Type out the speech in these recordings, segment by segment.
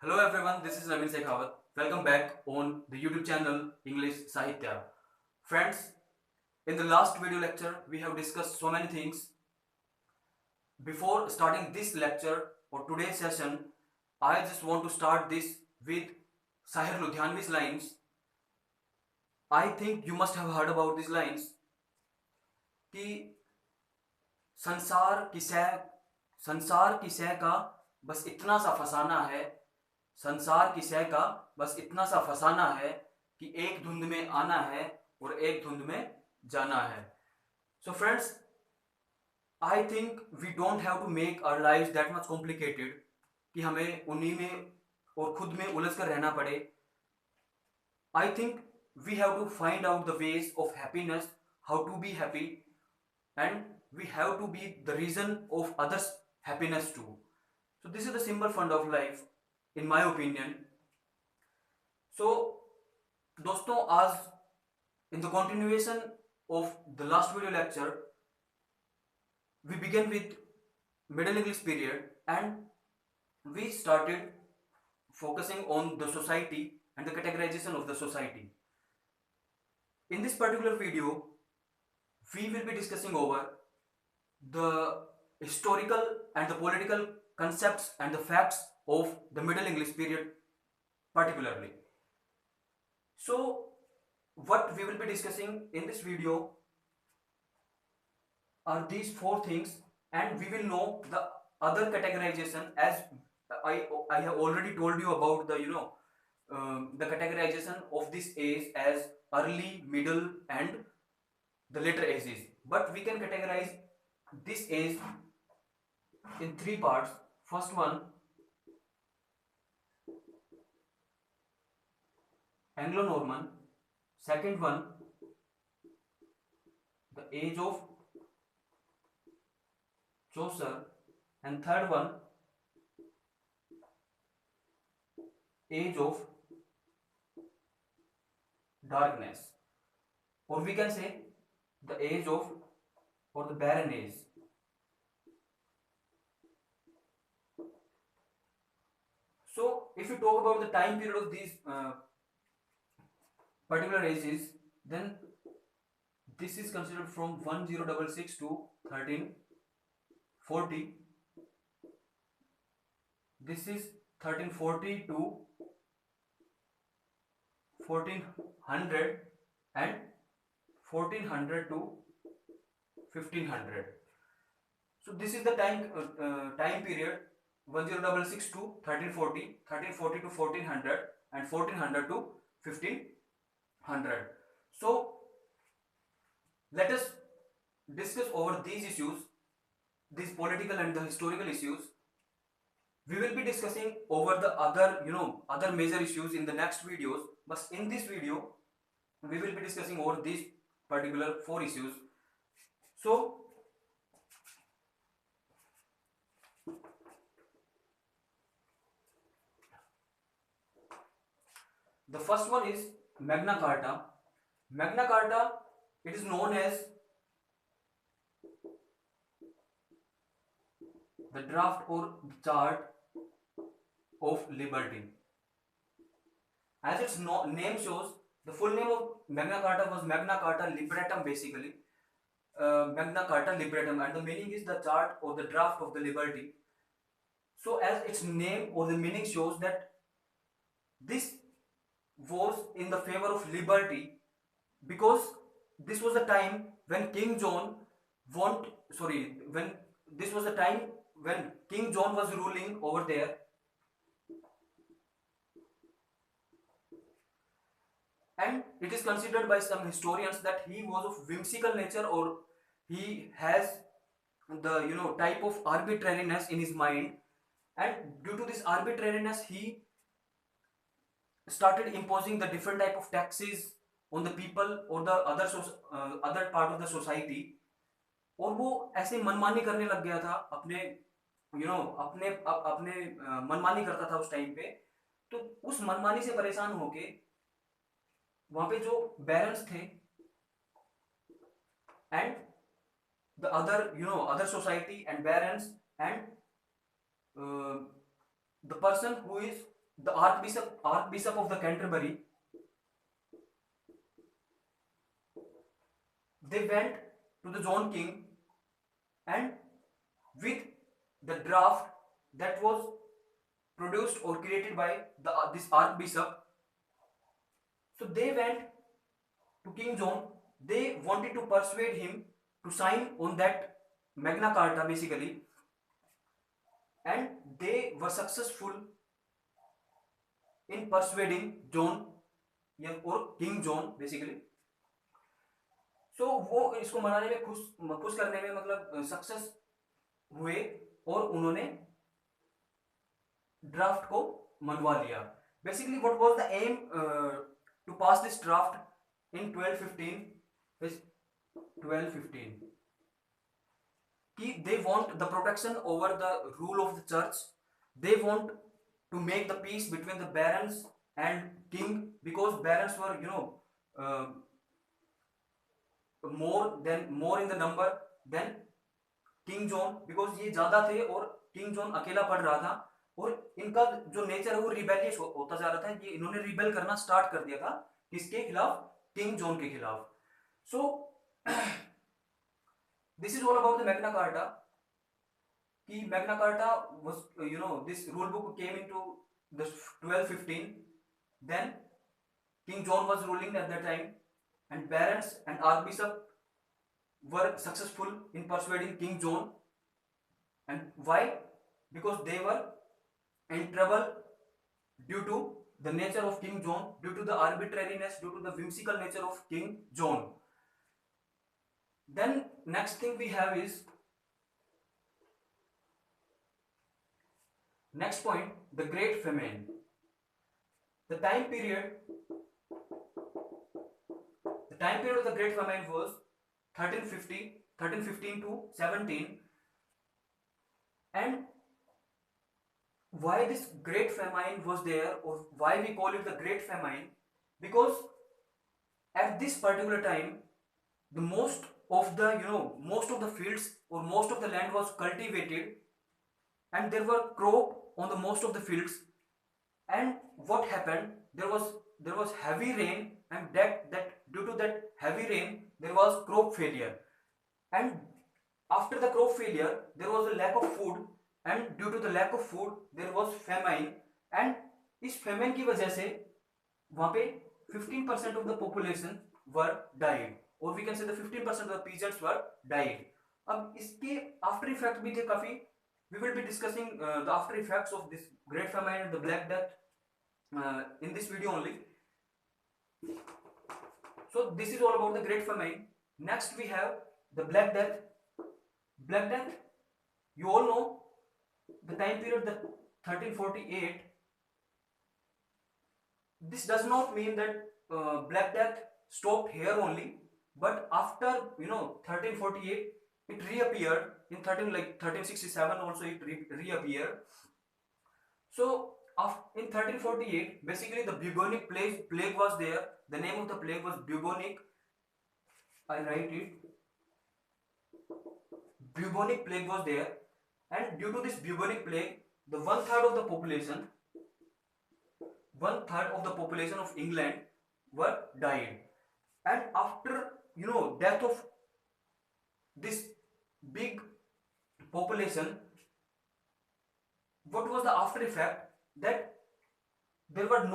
Hello everyone, this is Naveen Sekhawat. Welcome back on the YouTube channel English Sahitya. Friends, in the last video lecture, we have discussed so many things. Before starting this lecture or today's session, I just want to start this with Sahir Ludhianvi's lines. I think you must have heard about these lines कि संसार की सह संसार की सह का बस इतना सा फसाना है संसार की सह का बस इतना सा फसाना है कि एक धुंध में आना है और एक धुंध में जाना है. So friends, I think we don't have to make our life that much complicated कि हमें उन्हीं में और खुद में उलझ कर रहना पड़े. I think we have to find out the ways of happiness, how to be happy, and we have to be the reason of others happiness too. So this is the simple fund of life in my opinion. So दोस्तों, आज in the continuation of the last video lecture we began with middle English period and we started focusing on the society and the categorization of the society. In this particular video we will be discussing over the historical and the political concepts and the facts of the Middle English period particularly. So what we will be discussing in this video are these four things, and we will know the other categorization as I have already told you about the the categorization of this age as early, middle and the later ages, but we can categorize this age in three parts. First one, Anglo-Norman. Second one, the age of Chaucer. And third one, age of darkness, or we can say the age of or the barren age. So if you talk about the time period of these particular ages, then this is considered from 1066 to 1340. This is 1340 to 1400 and 1400 to 1500. So this is the time period 1066 to 1340, 1340 to 1400 and 1400 to 1500. So let us discuss over these issues, these political and the historical issues. We will be discussing over the other major issues in the next videos, but in this video we will be discussing over these particular four issues. So the first one is Magna Carta. Magna Carta, it is known as the draft or the chart of liberty. As its name shows, the full name of Magna Carta was Magna Carta Liberatum basically. Magna Carta Liberatum, and the meaning is the chart or the draft of the liberty. So as its name or the meaning shows that this was in the favor of liberty, because this was the time when King John when this was the time when King John was ruling over there, and it is considered by some historians that he was of whimsical nature, or he has the type of arbitrariness in his mind, and due to this arbitrariness he started imposing the different type of taxes on the people or the other part of the society. और वो ऐसे मनमानी करने लग गया था, अपने अपने मनमानी करता था उस टाइम पे. तो उस मनमानी से परेशान होके वहां पे जो बैरन्स थे and the other society and barons and the person who is the Archbishop of the Canterbury, they went to the John King, and with the draft that was produced or created by this Archbishop, so they went to King John. They wanted to persuade him to sign on that Magna Carta basically, and they were successful in persuading John or King John basically. So वो इसको मनाने में खुश करने में मतलब success हुए और उन्होंने ड्राफ्ट को मनवा लिया. Basically what was the aim to pass this draft in 1215 कि they want the protection over the rule of the church. They want to make the peace between the barons and king, because barons were more in the number than King John, because ये ज्यादा थे और King John अकेला पड़ रहा था और इनका जो नेचर है वो रिबेलियस होता जा रहा था. ये इन्होंने रिबेल करना स्टार्ट कर दिया था किसके खिलाफ? किंग जॉन के खिलाफ. सो this is all about the Magna Carta. कि Magna Carta was this rule book came into the 1215. Then King John was ruling at that time, and barons and archbishop were successful in persuading King John. And why? Because they were in trouble due to the nature of King John, due to the arbitrariness, due to the whimsical nature of King John. Then next thing we have is, next point, the Great Famine. The time period of the Great Famine was 1315 to 17. And why this Great Famine was there, or why we call it the Great Famine? Because at this particular time, the most of the fields or most of the land was cultivated, and there were crop on the most of the fields. And what happened? There was heavy rain, and that due to that heavy rain there was crop failure. And after the crop failure there was a lack of food, and due to the lack of food there was famine. And इस famine की वजह से वहाँ पे 15% of the population were died, or we can say the 15% of the peasants were died. अब इसके after effect भी थे काफी. We will be discussing the after effects of this Great Famine and the Black Death in this video only. So this is all about the Great Famine. Next we have the Black Death. Black Death, you all know the time period, the 1348. This does not mean that Black Death stopped here only, but after 1348 it reappeared in 1367 also it reappeared. So in 1348 basically the bubonic plague was there. The name of the plague was bubonic. I write it. Bubonic plague was there, and due to this bubonic plague, the one third of the population of England were died. And after death of this big population, what was the after effect? That there were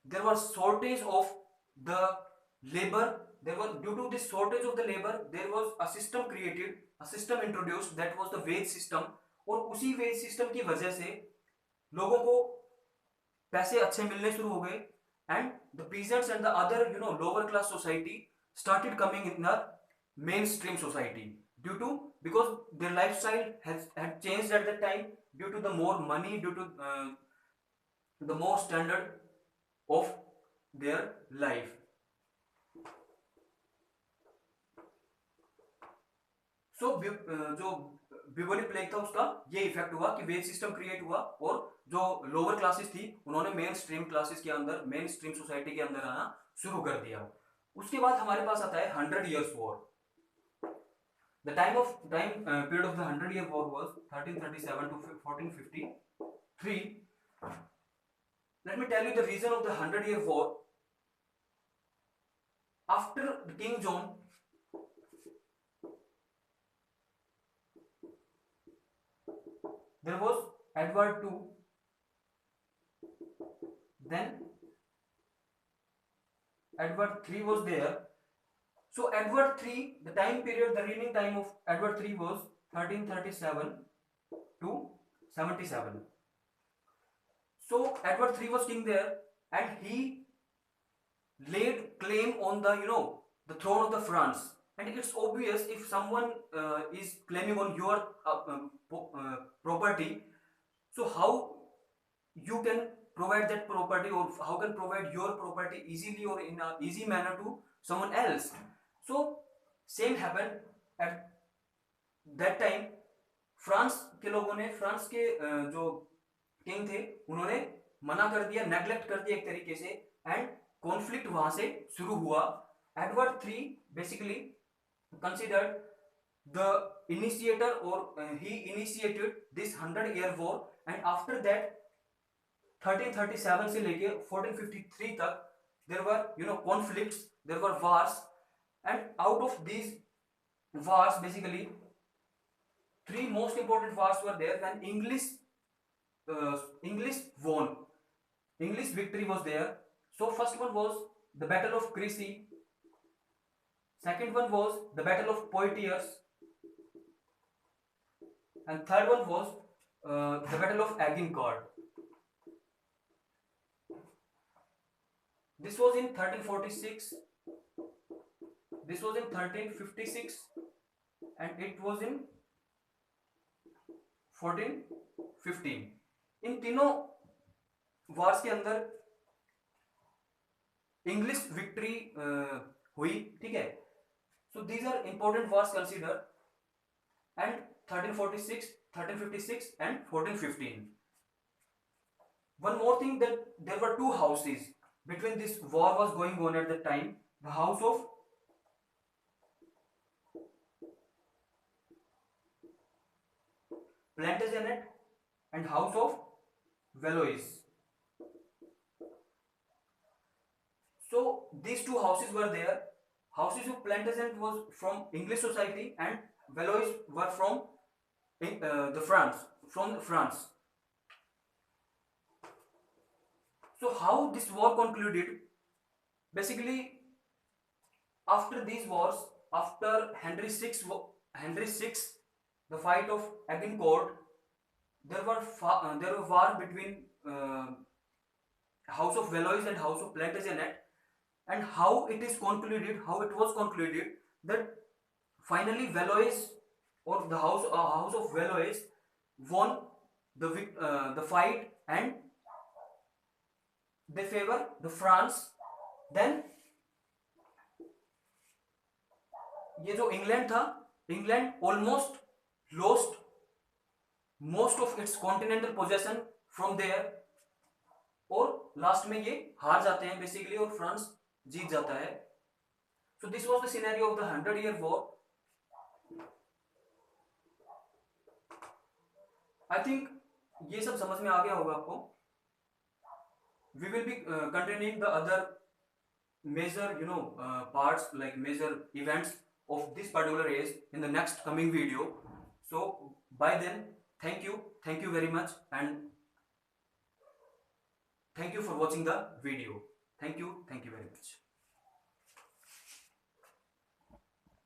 there was shortage of the labor. Due to this shortage of the labor, there was a system created, a system introduced, that was the wage system. और उसी wage system की वजह से लोगों को पैसे अच्छे मिलने शुरू हो गए, and the peasants and the other lower class society started coming in the mainstream society, because their lifestyle had changed at that time, due to the more money, due to the more standard of their life. So जो bubonic plague था उसका ये effect हुआ कि veg system create हुआ, और जो lower classes थी उन्होंने मेन स्ट्रीम क्लासेस के अंदर, मेन स्ट्रीम सोसाइटी के अंदर आना शुरू कर दिया. उसके बाद हमारे पास आता है 100 Years War. The period of the 100 Year War was 1337 to 1453. let me tell you the reason of the 100-year war. After King John, there was Edward II, then Edward III was there. So Edward III, the time period, the reigning time of Edward III was 1337 to 77. So Edward III was king there, and he laid claim on the the throne of the France. And it's obvious, if someone is claiming on your property, so how you can provide that property, or how can provide your property easily or in a easy manner to someone else. So same happened at that time. France के लोगों ने, France के जो king थे, उन्होंने मना कर दिया, नेग्लेक्ट कर दिया एक तरीके से, एंड कॉन्फ्लिक्ट वहां से शुरू हुआ. Edward III basically considered the initiator, or he initiated this 100-year war. And after that 1337 से लेके 1453 तक there were conflicts, there were wars, and out of these wars basically three most important wars were there. When English won, English victory was there. So first one was the Battle of Crecy, second one was the Battle of Poitiers, and third one was the Battle of Agincourt. This was in 1346, this was in 1356, and it was in 1415. इन तीनों wars के अंदर English victory हुई, ठीक है. So these are important wars consider, and 1346, 1356 and 1415. One more thing, that there were two houses between this war was going on at the time. The house of Plantagenet and house of Valois. So these two houses were there. Houses of Plantagenet was from English society, and Valois were from France. So how this war concluded? Basically, after these wars, after Henry VI, the fight of Agincourt, there were war between House of Valois and House of Plantagenet. And how it was concluded, that finally Valois, or the house of Valois, won the fight, and they favor the France. Then ये जो England था, England almost lost most of its continental possession from there, और last में ये हार जाते हैं basically, और फ्रांस जीत जाता है. So this was the scenario of the 100-year war. I think ये सब समझ में आ गया होगा आपको. We will be continuing the other major parts, like major events of this particular age, in the next coming video. So by then, thank you very much, and thank you for watching the video. Thank you very much.